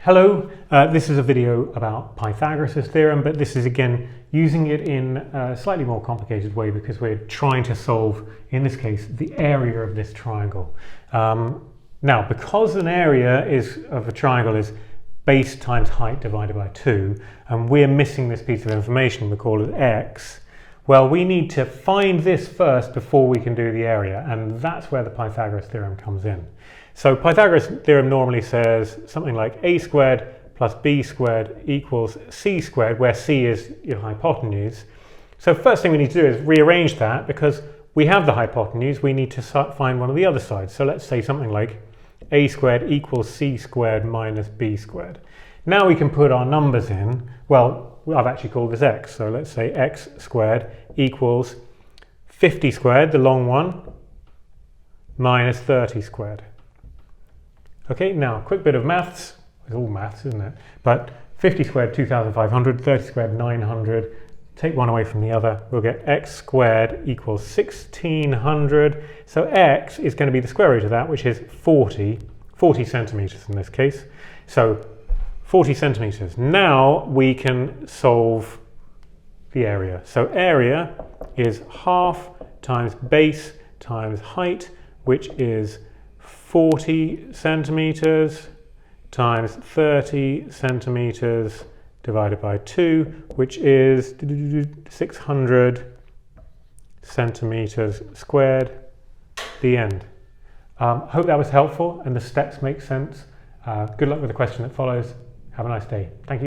Hello, this is a video about Pythagoras' theorem, but this is again using it in a slightly more complicated way because we're trying to solve, in this case, the area of this triangle. Now, because an area of a triangle is base times height divided by 2, and we're missing this piece of information, we call it x, well, we need to find this first before we can do the area, and that's where the Pythagoras theorem comes in. So Pythagoras theorem normally says something like a² plus b² equals c², where c is your hypotenuse. So first thing we need to do is rearrange that, because we have the hypotenuse, we need to find one of the other sides. So let's say something like a² equals c² minus b². Now we can put our numbers in. Well, I've actually called this x, so let's say x² equals 50², the long one, minus 30². Okay, now a quick bit of maths. It's all maths, isn't it? But 50², 2,500, 30², 900. Take one away from the other, we'll get x² equals 1,600. So x is going to be the square root of that, which is 40 centimeters in this case. So 40 centimeters. Now we can solve the area. So area is half times base times height, which is 40 centimeters times 30 centimeters divided by 2, which is 600 centimeters squared, the end. Hope that was helpful and the steps make sense. Good luck with the question that follows. Have a nice day. Thank you.